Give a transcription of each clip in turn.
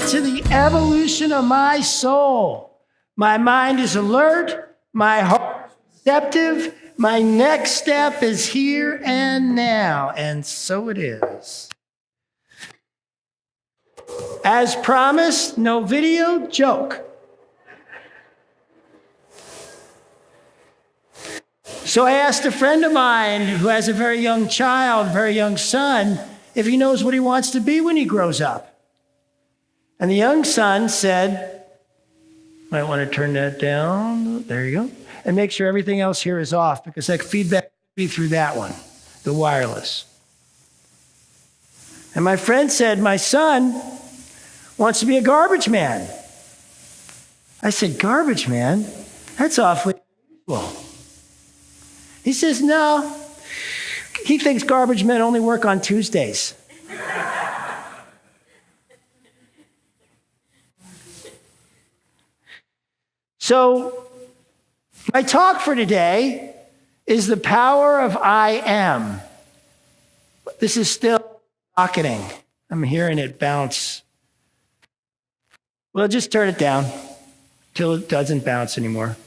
to the evolution of my soul. My mind is alert, my heart is receptive, my next step is here and now, and so it is. As promised, no video, joke. So I asked a friend of mine who has a very young child, very young son, if he knows what he wants to be when he grows up. And the young son said, might want to turn that down. There you go. And make sure everything else here is off, because that feedback could be through that one, the wireless. And my friend said, my son wants to be a garbage man. I said, garbage man? That's awfully unusual. He says, no. He thinks garbage men only work on Tuesdays. So, my talk for today is the power of I am. This is still rocketing. I'm hearing it bounce. Well, just turn it down till it doesn't bounce anymore.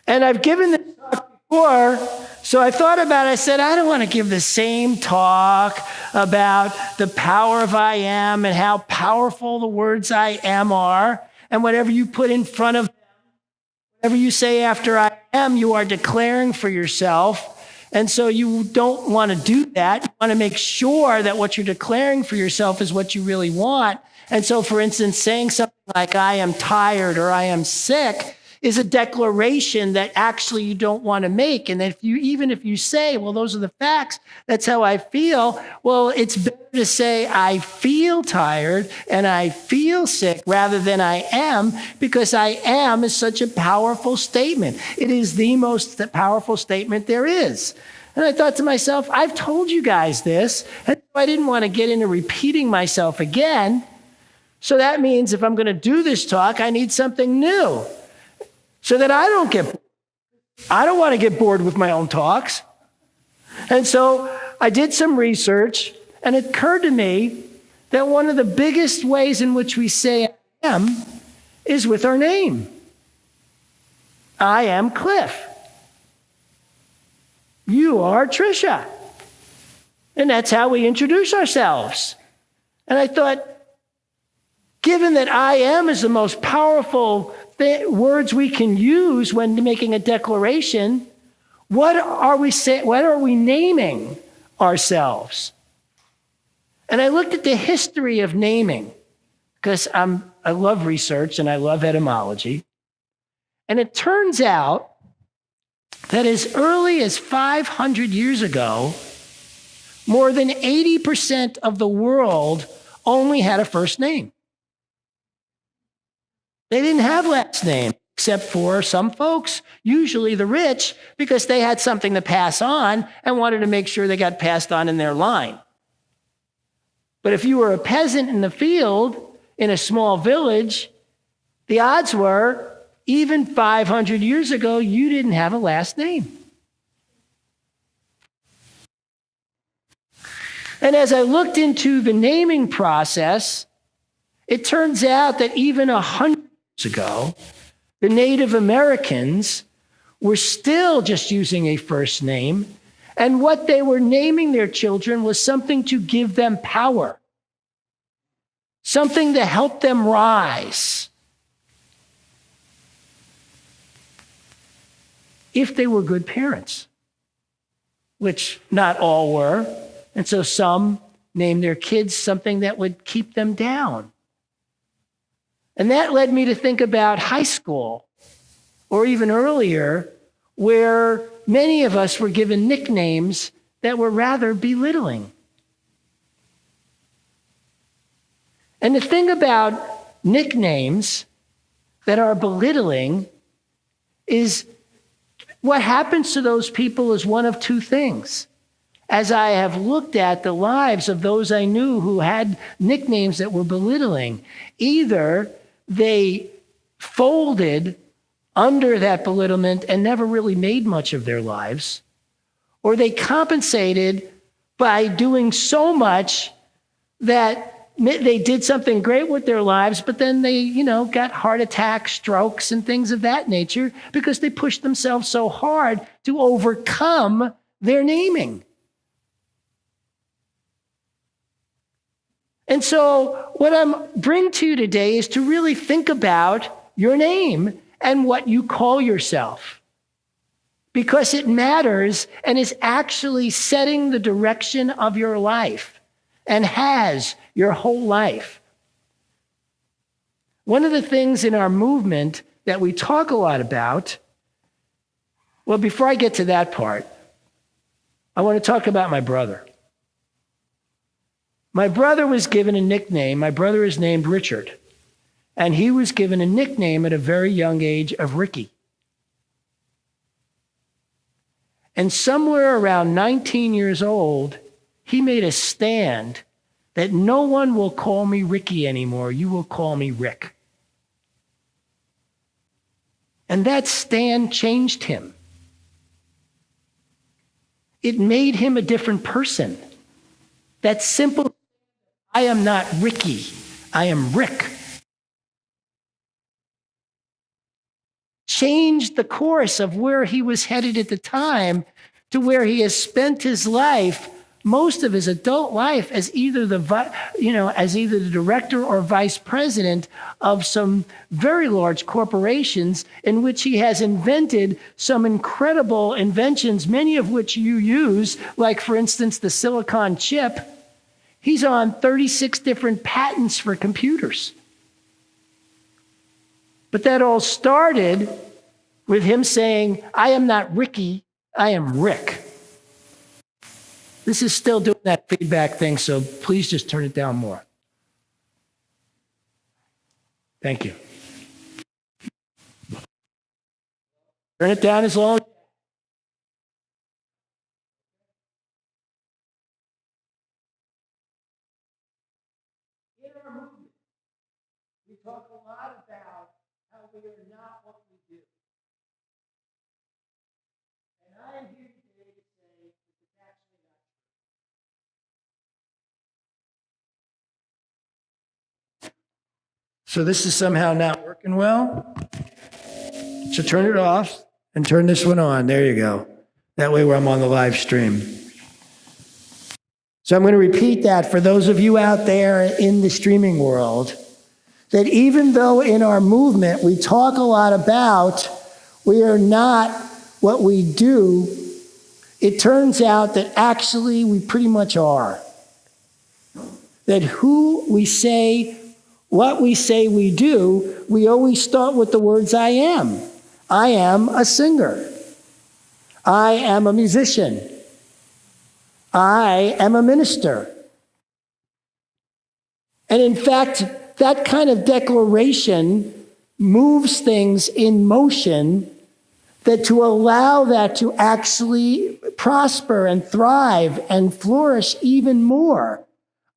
And I've given this talk before, so I thought about it. I said, I don't want to give the same talk about the power of I am and how powerful the words I am are. And whatever you put in front of them, whatever you say after I am, you are declaring for yourself. And so you don't want to do that. You want to make sure that what you're declaring for yourself is what you really want. And so, for instance, saying something like, I am tired or I am sick is a declaration that actually you don't want to make. And even if you say, well, those are the facts, that's how I feel, well, it's better to say I feel tired and I feel sick rather than I am, because I am is such a powerful statement. It is the most powerful statement there is. And I thought to myself, I've told you guys this, and I didn't want to get into repeating myself again. So that means if I'm going to do this talk, I need something new, so that I don't want to get bored with my own talks. And so I did some research, and it occurred to me that one of the biggest ways in which we say I am is with our name. I am Cliff. You are Tricia. And that's how we introduce ourselves. And I thought, given that I am is the most powerful words we can use when making a declaration, what are we naming ourselves? And I looked at the history of naming, because I love research and I love etymology. And it turns out that as early as 500 years ago, more than 80% of the world only had a first name. They didn't have last names, except for some folks, usually the rich, because they had something to pass on and wanted to make sure they got passed on in their line. But if you were a peasant in the field, in a small village, the odds were, even 500 years ago, you didn't have a last name. And as I looked into the naming process, it turns out that even 100 years ago, the Native Americans were still just using a first name, and what they were naming their children was something to give them power, something to help them rise. If they were good parents, which not all were, and so some named their kids something that would keep them down. And that led me to think about high school, or even earlier, where many of us were given nicknames that were rather belittling. And the thing about nicknames that are belittling is what happens to those people is one of two things. As I have looked at the lives of those I knew who had nicknames that were belittling, either they folded under that belittlement and never really made much of their lives, or they compensated by doing so much that they did something great with their lives, but then they, got heart attacks, strokes, and things of that nature because they pushed themselves so hard to overcome their naming. And so what I'm bringing to you today is to really think about your name and what you call yourself, because it matters and is actually setting the direction of your life and has your whole life. One of the things in our movement that we talk a lot about, well, before I get to that part, I want to talk about my brother. My brother was given a nickname. My brother is named Richard, and he was given a nickname at a very young age of Ricky. And somewhere around 19 years old, he made a stand that no one will call me Ricky anymore. You will call me Rick. And that stand changed him. It made him a different person. That simple, I am not Ricky, I am Rick, changed the course of where he was headed at the time to where he has spent his life, most of his adult life, as either the director or vice president of some very large corporations in which he has invented some incredible inventions, many of which you use, like, for instance, the silicon chip. He's on 36 different patents for computers. But that all started with him saying, I am not Ricky, I am Rick. This is still doing that feedback thing, so please just turn it down more. Thank you. Turn it down as long. In our movement, we talk a lot about how we are not what we do. And I am here today to say that it's actually not true. So this is somehow not working well. So turn it off and turn this one on. There you go. That way I'm on the live stream. So I'm going to repeat that for those of you out there in the streaming world, that even though in our movement we talk a lot about we are not what we do, it turns out that actually we pretty much are. That who we say, what we say we do, we always start with the words I am. I am a singer. I am a musician. I am a minister. And in fact, that kind of declaration moves things in motion that to allow that to actually prosper and thrive and flourish even more.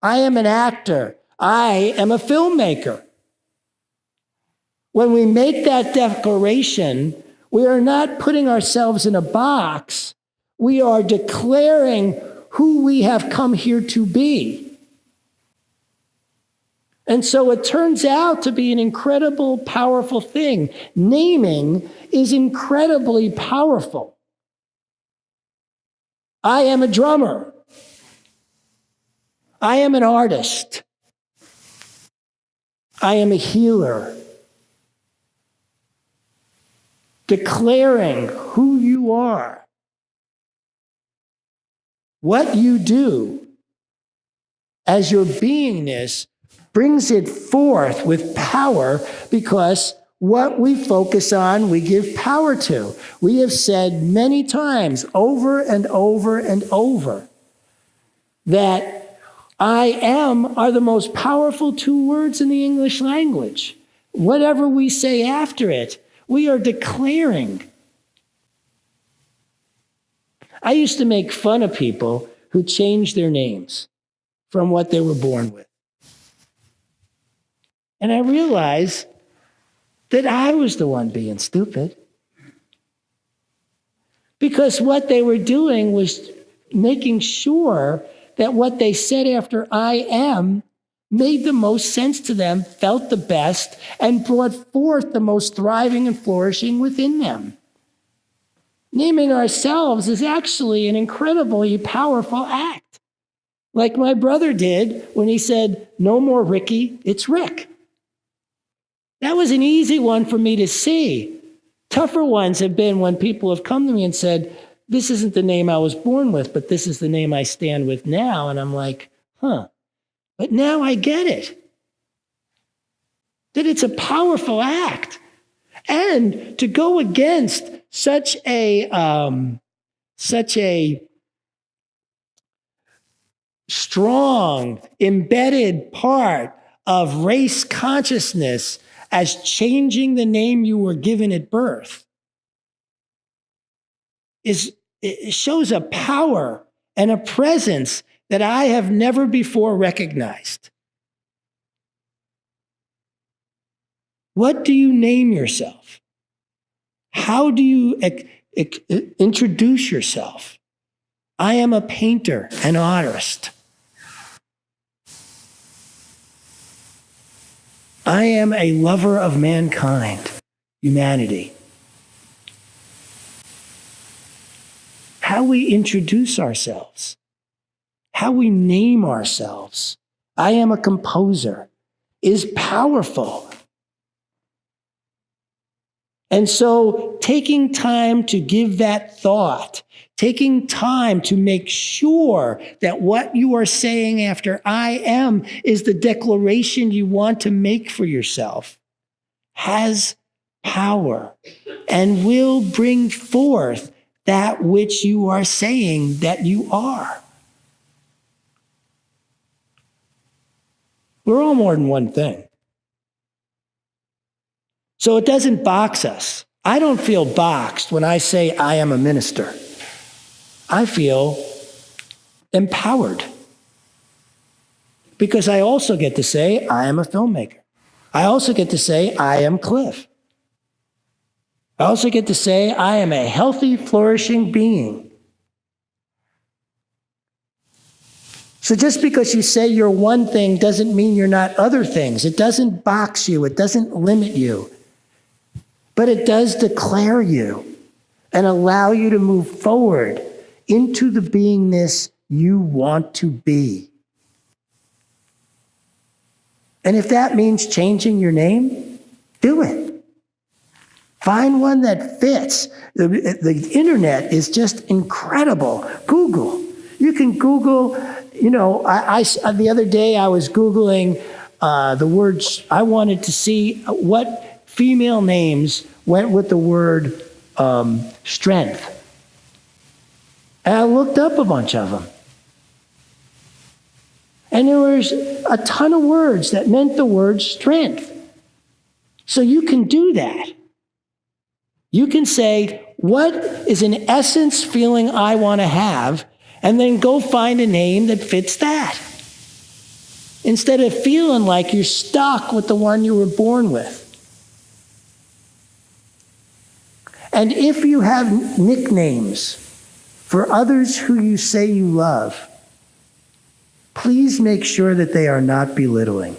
I am an actor. I am a filmmaker. When we make that declaration, we are not putting ourselves in a box. We are declaring who we have come here to be. And so it turns out to be an incredible, powerful thing. Naming is incredibly powerful. I am a drummer. I am an artist. I am a healer. Declaring who you are, what you do as your beingness brings it forth with power, because what we focus on, we give power to. We have said many times, over and over and over, that I am are the most powerful two words in the English language. Whatever we say after it, we are declaring. I used to make fun of people who changed their names from what they were born with. And I realized that I was the one being stupid. Because what they were doing was making sure that what they said after I am made the most sense to them, felt the best, and brought forth the most thriving and flourishing within them. Naming ourselves is actually an incredibly powerful act. Like my brother did when he said, "No more Ricky, it's Rick." That was an easy one for me to see. Tougher ones have been when people have come to me and said, "This isn't the name I was born with, but this is the name I stand with now." And I'm like, but now I get it. That it's a powerful act. And to go against such a strong, embedded part of race consciousness as changing the name you were given at birth it shows a power and a presence that I have never before recognized. What do you name yourself? How do you introduce yourself? I am a painter, an artist. I am a lover of mankind, humanity. How we introduce ourselves, how we name ourselves, I am a composer, is powerful. And so taking time to give that thought, taking time to make sure that what you are saying after I am is the declaration you want to make for yourself, has power and will bring forth that which you are saying that you are. We're all more than one thing. So it doesn't box us. I don't feel boxed when I say I am a minister. I feel empowered because I also get to say I am a filmmaker. I also get to say I am Cliff. I also get to say I am a healthy, flourishing being. So just because you say you're one thing doesn't mean you're not other things. It doesn't box you. It doesn't limit you. But it does declare you and allow you to move forward into the beingness you want to be. And if that means changing your name, do it. Find one that fits. The internet is just incredible. Google. You can Google, the other day I was Googling the words, I wanted to see what female names went with the word strength. And I looked up a bunch of them. And there was a ton of words that meant the word strength. So you can do that. You can say, what is an essence feeling I want to have? And then go find a name that fits that. Instead of feeling like you're stuck with the one you were born with. And if you have nicknames for others who you say you love, please make sure that they are not belittling.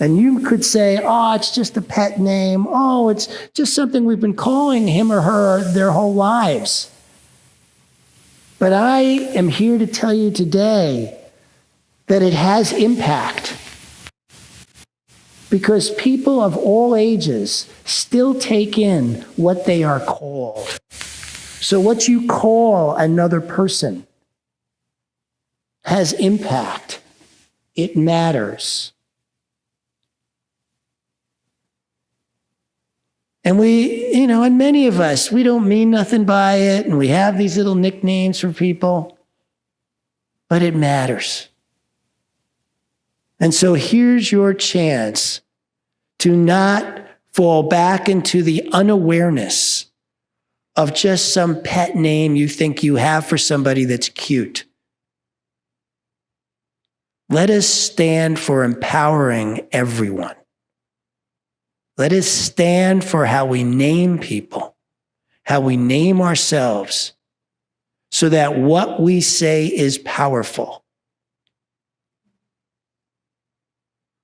And you could say, oh, it's just a pet name. Oh, it's just something we've been calling him or her their whole lives. But I am here to tell you today that it has impact. Because people of all ages still take in what they are called. So what you call another person has impact. It matters. And and many of us, we don't mean nothing by it, and we have these little nicknames for people, but it matters. And so here's your chance to not fall back into the unawareness of just some pet name you think you have for somebody that's cute. Let us stand for empowering everyone. Let us stand for how we name people, how we name ourselves, so that what we say is powerful.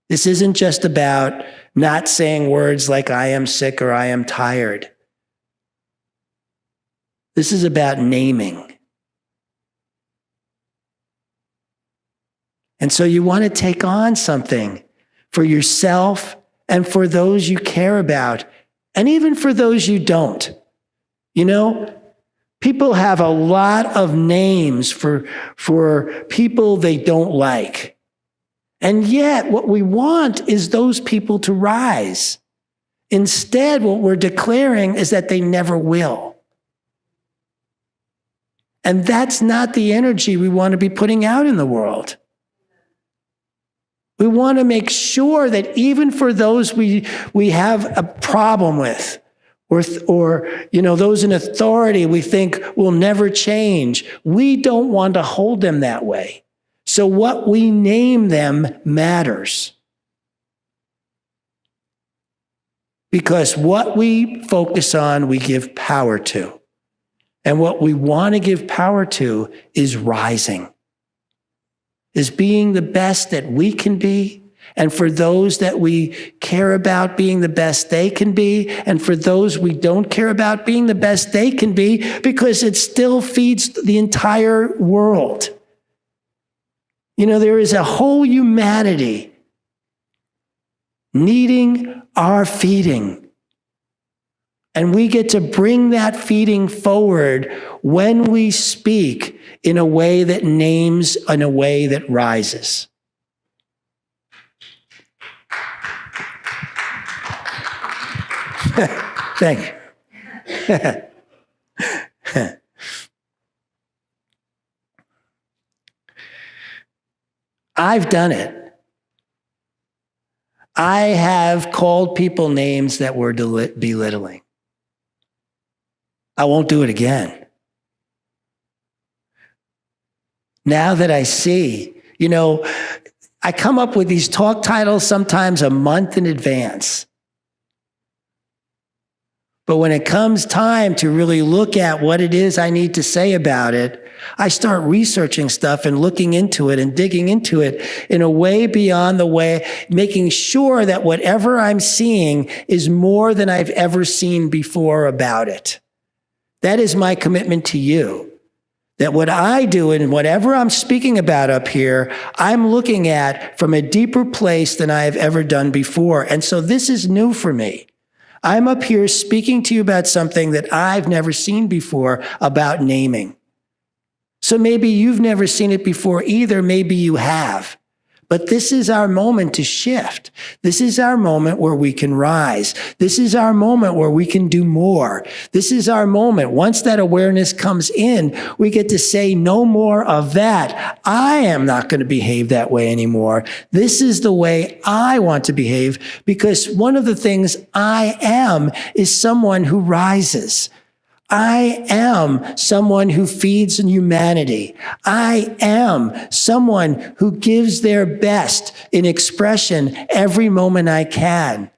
This isn't just about not saying words like I am sick or I am tired. This is about naming. And so you want to take on something for yourself and for those you care about, and even for those you don't. You know, people have a lot of names for people they don't like. And yet what we want is those people to rise. Instead, what we're declaring is that they never will. And that's not the energy we want to be putting out in the world. We want to make sure that even for those we have a problem with, or those in authority we think will never change, we don't want to hold them that way. So what we name them matters. Because what we focus on, we give power to. And what we want to give power to is rising, is being the best that we can be. And for those that we care about, being the best they can be. And for those we don't care about, being the best they can be, because it still feeds the entire world. You know, there is a whole humanity needing our feeding. And we get to bring that feeding forward when we speak in a way that names, in a way that rises. Thank you. I've done it. I have called people names that were belittling. I won't do it again. Now that I see, I come up with these talk titles sometimes a month in advance. But when it comes time to really look at what it is I need to say about it, I start researching stuff and looking into it and digging into it in a way beyond the way, making sure that whatever I'm seeing is more than I've ever seen before about it. That is my commitment to you. That what I do and whatever I'm speaking about up here, I'm looking at from a deeper place than I have ever done before. And so this is new for me. I'm up here speaking to you about something that I've never seen before about naming. So maybe you've never seen it before either. Maybe you have. But this is our moment to shift. This is our moment where we can rise. This is our moment where we can do more. This is our moment. Once that awareness comes in, we get to say no more of that. I am not going to behave that way anymore. This is the way I want to behave, because one of the things I am is someone who rises. I am someone who feeds humanity. I am someone who gives their best in expression every moment I can.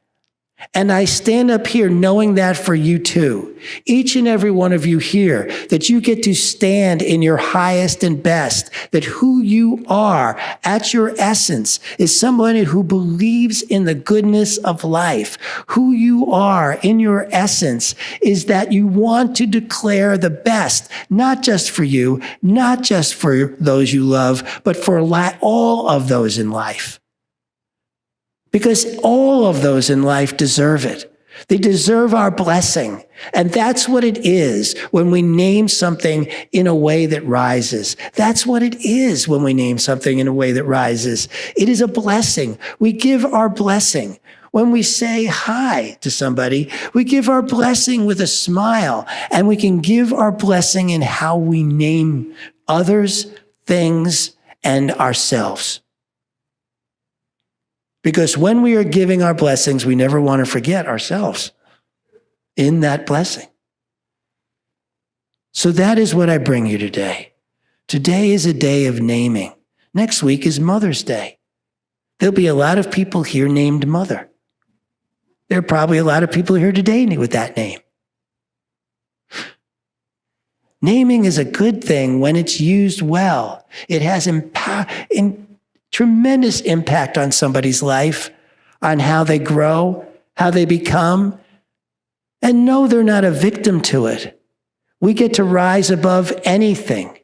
And I stand up here knowing that for you too. Each and every one of you here, that you get to stand in your highest and best, that who you are at your essence is somebody who believes in the goodness of life. Who you are in your essence is that you want to declare the best, not just for you, not just for those you love, but for all of those in life. Because all of those in life deserve it. They deserve our blessing. And that's what it is when we name something in a way that rises. That's what it is when we name something in a way that rises. It is a blessing. We give our blessing. When we say hi to somebody, we give our blessing with a smile, and we can give our blessing in how we name others, things, and ourselves. Because when we are giving our blessings, we never want to forget ourselves in that blessing. So that is what I bring you today. Today is a day of naming. Next week is Mother's Day. There'll be a lot of people here named Mother. There are probably a lot of people here today with that name. Naming is a good thing when it's used well. It has tremendous impact on somebody's life, on how they grow, how they become. And no, they're not a victim to it. We get to rise above anything.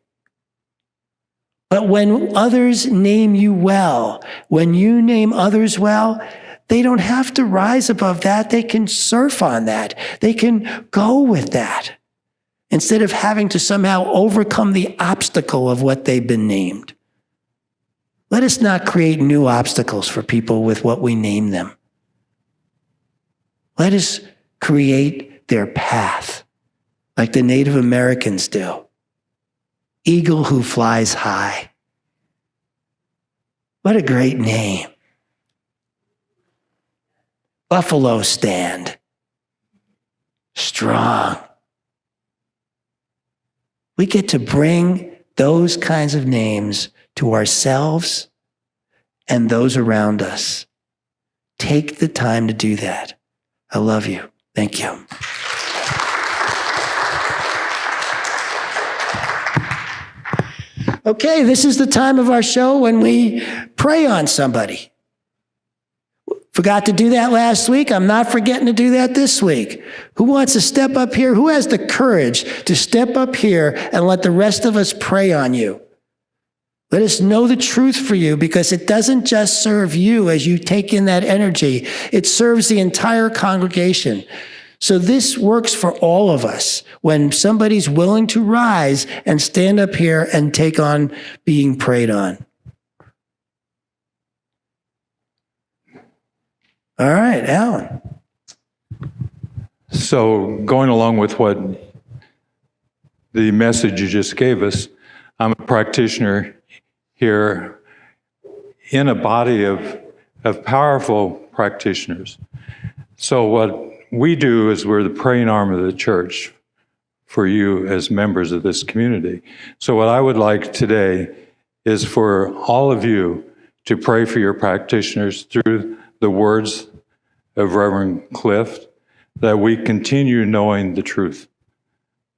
But when others name you well, when you name others well, they don't have to rise above that. They can surf on that. They can go with that instead of having to somehow overcome the obstacle of what they've been named. Let us not create new obstacles for people with what we name them. Let us create their path like the Native Americans do. Eagle who flies high. What a great name. Buffalo stand. Strong. We get to bring those kinds of names to ourselves and those around us. Take the time to do that. I love you. Thank you. Okay, this is the time of our show when we pray on somebody. Forgot to do that last week. I'm not forgetting to do that this week. Who wants to step up here? Who has the courage to step up here and let the rest of us pray on you? Let us know the truth for you, because it doesn't just serve you as you take in that energy. It serves the entire congregation. So this works for all of us when somebody's willing to rise and stand up here and take on being prayed on. All right, Alan. So going along with what the message you just gave us, I'm a practitioner here in a body of powerful practitioners. So what we do is we're the praying arm of the church for you as members of this community. So what I would like today is for all of you to pray for your practitioners through the words of Reverend Cliff, that we continue knowing the truth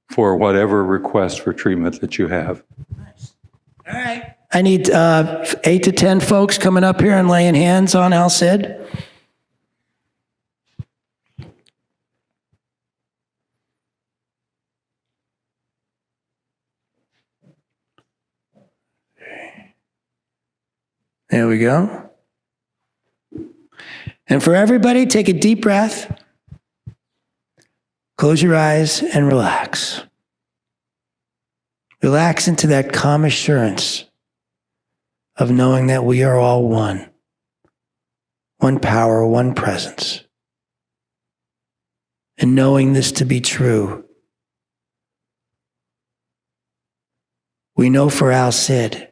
for whatever request for treatment that you have. Nice. All right. I need 8 to 10 folks coming up here and laying hands on Al Cid. There we go. And for everybody, take a deep breath. Close your eyes and relax. Relax into that calm assurance of knowing that we are all one. One power, one presence. And knowing this to be true, we know for Al Cid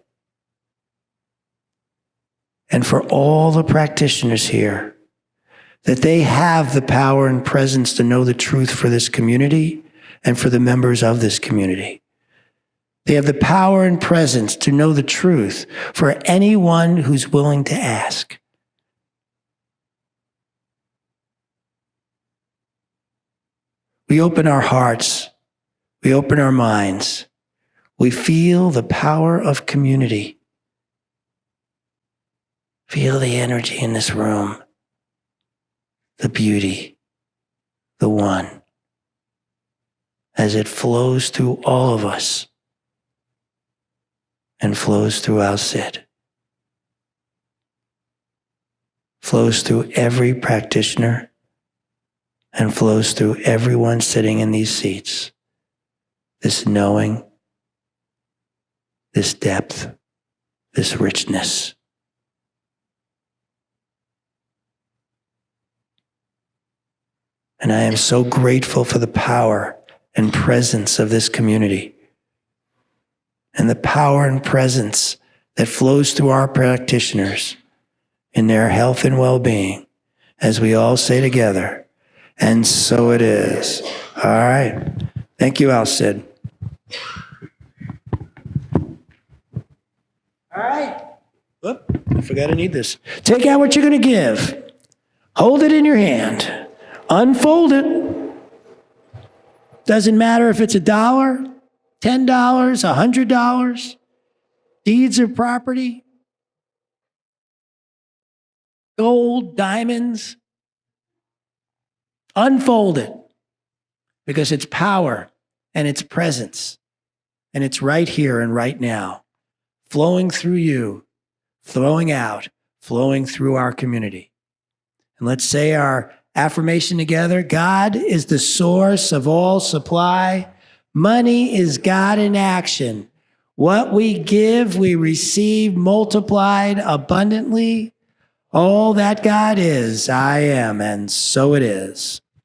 and for all the practitioners here that they have the power and presence to know the truth for this community and for the members of this community. They have the power and presence to know the truth for anyone who's willing to ask. We open our hearts. We open our minds. We feel the power of community. Feel the energy in this room. The beauty, the one, as it flows through all of us and flows through Al Cid. Flows through every practitioner and flows through everyone sitting in these seats. This knowing, this depth, this richness. And I am so grateful for the power and presence of this community and the power and presence that flows through our practitioners in their health and well-being as we all say together, and so it is. All right. Thank you, Al Cid. All right. Whoop, I forgot I need this. Take out what you're going to give. Hold it in your hand. Unfold it. Doesn't matter if it's $1, $10, $100, deeds of property, gold, diamonds. Unfold it because it's power and it's presence and it's right here and right now, flowing through you, flowing out, flowing through our community. And let's say our affirmation together. God is the source of all supply. Money is God in action. What we give, we receive multiplied abundantly. All that God is, I am, and so it is.